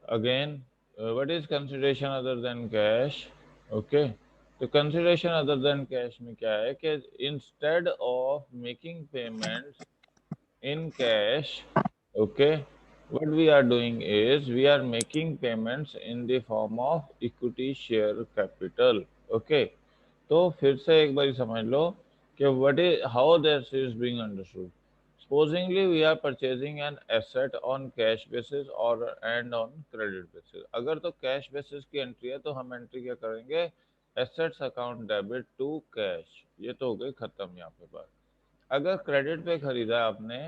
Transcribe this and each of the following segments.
again, what is consideration other than cash? Okay, तो consideration other than cash में क्या है कि instead of making payments in cash, okay, what we are doing is we are making payments in the form of equity share capital. Okay, तो फिर से एक बार समझ लो कि what is how this is being understood. Supposingly we are purchasing an asset on cash basis or and on credit basis. अगर तो cash basis की entry है तो हम एंट्री क्या करेंगे, assets account debit to cash, ये तो हो गई खत्म यहाँ पे बात। अगर क्रेडिट पे खरीदा आपने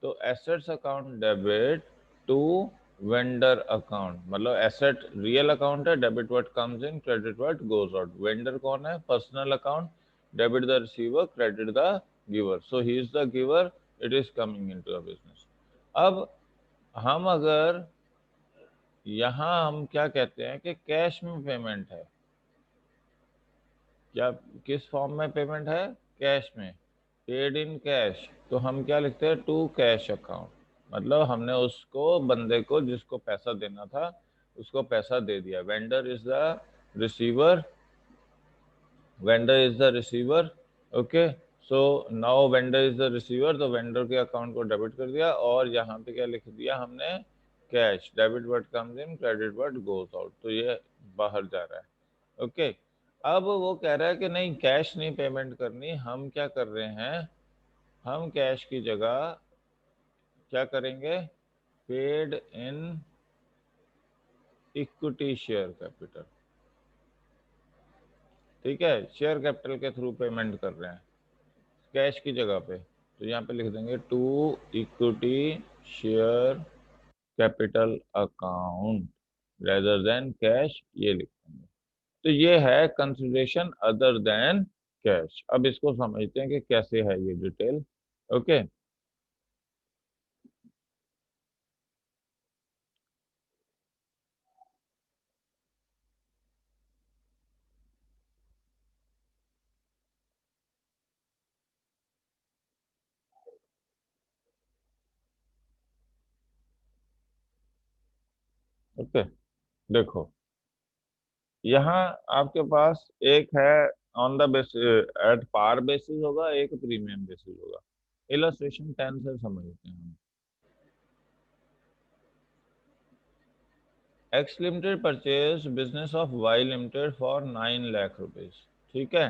तो assets account debit to vendor account, मतलब एसेट रियल अकाउंट है, debit what comes in, credit what goes out. Vendor कौन है, personal account, debit the receiver, credit the giver, so he is the giver, it is coming into the business. अब हम अगर यहाँ हम क्या कहते हैं कि कैश में पेमेंट है, क्या किस फॉर्म में पेमेंट है, कैश में, पेड इन कैश, तो हम क्या लिखते हैं, टू कैश अकाउंट, मतलब हमने उसको बंदे को जिसको पैसा देना था उसको पैसा दे दिया। Vendor is the receiver, vendor is the receiver, okay, so now vendor is the receiver, तो वेंडर के अकाउंट को डेबिट कर दिया और यहाँ पे क्या लिख दिया हमने, cash, debit what comes in, credit what goes out, तो ये बाहर जा रहा है। ओके, अब वो कह रहा है कि नहीं कैश नहीं पेमेंट करनी, हम क्या कर रहे हैं, हम कैश की जगह क्या करेंगे, paid in equity share capital, ठीक है, शेयर कैपिटल के थ्रू पेमेंट कर रहे हैं कैश की जगह पे, तो यहाँ पे लिख देंगे to equity share capital account rather than cash, ये लिख देंगे। तो ये है कंसिडरेशन अदर देन कैश। अब इसको समझते हैं कि कैसे है ये डिटेल। ओके, ओके, देखो यहाँ आपके पास एक है on the base at par basis होगा, एक प्रीमियम बेसिस होगा। इलस्ट्रेशन 10 से समझते हैं हम। X limited purchase business of Y limited for 9 lakh rupees, ठीक है,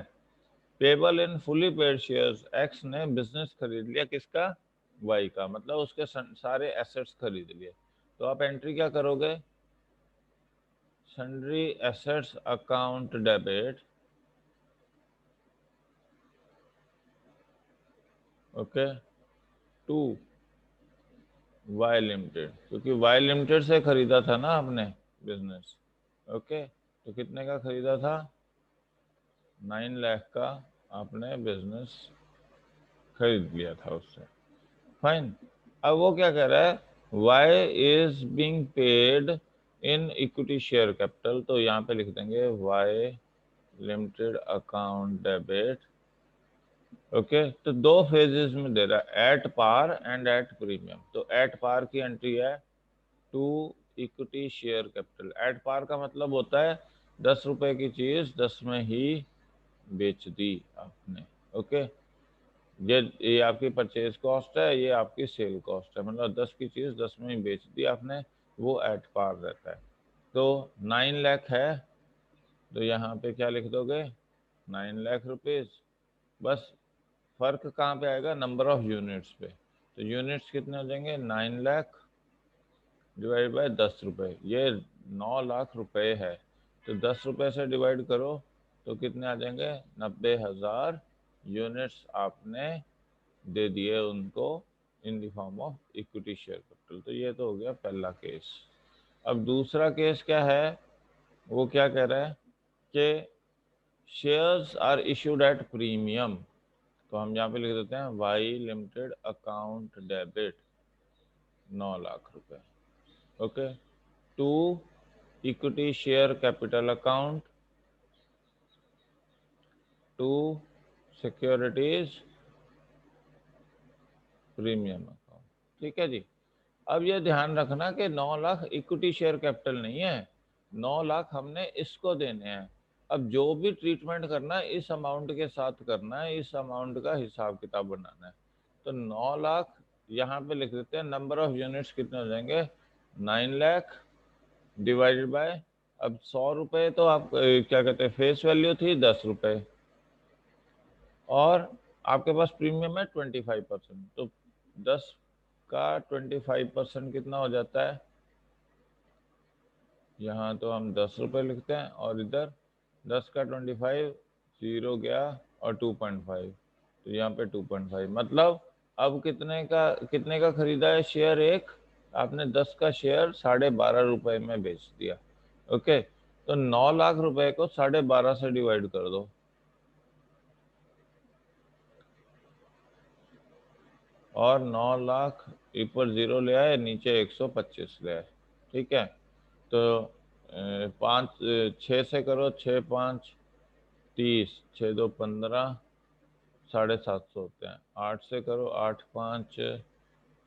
payable in fully paid shares, X ने बिजनेस खरीद लिया किसका, वाई का, मतलब उसके सारे एसेट्स खरीद लिए। तो आप एंट्री क्या करोगे, sundry assets account debit, okay, to Y limited, क्योंकि वाई लिमिटेड से खरीदा था ना आपने बिजनेस। ओके, तो कितने का खरीदा था, 9 लाख का आपने बिजनेस खरीद लिया था उससे, फाइन। अब वो क्या कह रहा है, Y is being paid in equity share capital, तो यहाँ पे लिख देंगे Y limited account debit, okay, तो दो फेजेस में दे रहा है, at par and at premium. तो एट पार की एंट्री है to equity share capital, at par का मतलब होता है 10 रुपए की चीज 10 में ही बेच दी आपने। ओके, ये आपकी परचेज कॉस्ट है, ये आपकी सेल कॉस्ट है, मतलब 10 की चीज 10 में ही बेच दी आपने, वो एट पार रहता है। तो 9 लाख है, तो यहाँ पे क्या लिख दोगे, 9 लाख रुपीज, बस फर्क कहाँ पे आएगा, नंबर ऑफ यूनिट्स पे। तो यूनिट्स कितने हो जाएंगे, 9 लाख डिवाइड बाय 10 रुपए, ये 9 लाख रुपए है, तो 10 रुपए से डिवाइड करो तो कितने आ जाएंगे, 90,000 यूनिट्स आपने दे दिए उनको in the form of equity share capital. तो ये तो हो गया पहला केस। अब दूसरा केस क्या है, वो क्या कह रहा है कि shares are issued at premium, तो हम यहाँ पे लिख देते हैं Y limited account debit 9 lakh रुपए, okay, to equity share capital account, to securities premium account, ठीक है जी। अब ये ध्यान रखना कि 9 लाख इक्विटी शेयर कैपिटल नहीं है, 9 लाख हमने इसको देने हैं। अब जो भी ट्रीटमेंट करना है इस अमाउंट के साथ करना है, इस अमाउंट का हिसाब किताब बनाना है। तो 9 लाख यहाँ पे लिख देते हैं, नंबर ऑफ यूनिट्स कितने हो जाएंगे, 9 लाख डिवाइडेड बाय, अब 100 रुपये तो आप क्या कहते हैं फेस वैल्यू थी 10 रुपये, और आपके पास प्रीमियम है 25%, तो 10 का 25% कितना हो जाता है, यहाँ तो हम 10 रुपये लिखते हैं, और इधर 10 का 25, 0 गया और 2.5, तो यहाँ पे 2.5, मतलब अब कितने का खरीदा है शेयर, एक आपने 10 का शेयर 12.5 रुपये में बेच दिया। ओके, तो 9 लाख रुपए को 12.5 से डिवाइड कर दो, और 9 लाख ऊपर 0 ले आए, नीचे 125 ले आए। ठीक है, तो 6 से करो, 6 5 30, 6 2 15, 750 होते हैं। 8 से करो, 8 5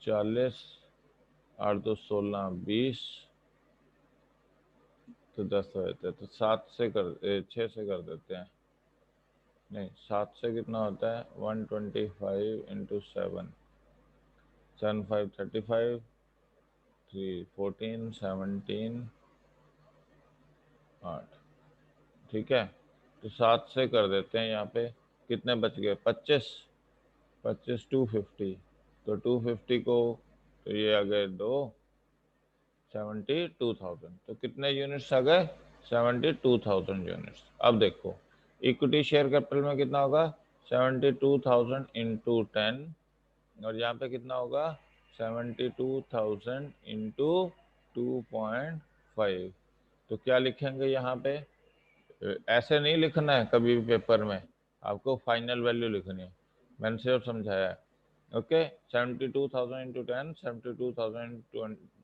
40, 8 2 16 20, तो 10 हो जाते हैं। तो 6 से कर देते हैं, नहीं 7 से कितना होता है, 125 इंटू 7, 7 5 35, 3 14 17 8। ठीक है, तो 7 से कर देते हैं, यहाँ पे कितने बच गए, 25, 25 250, तो 250 को, तो ये आ गए 72,000, तो कितने यूनिट्स आ गए, 72,000 यूनिट्स। अब देखो इक्विटी शेयर कैपिटल में कितना होगा, 72,000 इंटू 10, और यहाँ पे कितना होगा, 72,000 इंटू 2.5। तो क्या लिखेंगे यहाँ पे, ऐसे नहीं लिखना है कभी भी पेपर में, आपको फाइनल वैल्यू लिखनी है, मैंने सिर्फ समझाया है। ओके, 72,000 इंटू 10, 72,000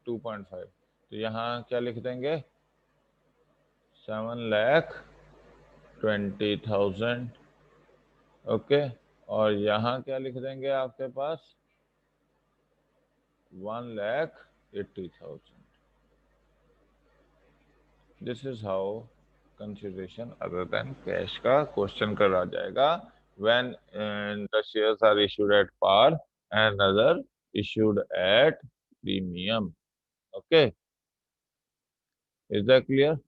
2.5, तो यहाँ क्या लिख देंगे, 7,20,000। ओके, और यहाँ क्या लिख देंगे आपके पास, 1,80,000। This is how consideration other than cash का क्वेश्चन करा जाएगा when the shares are issued at par and other issued at premium. Okay, is that clear?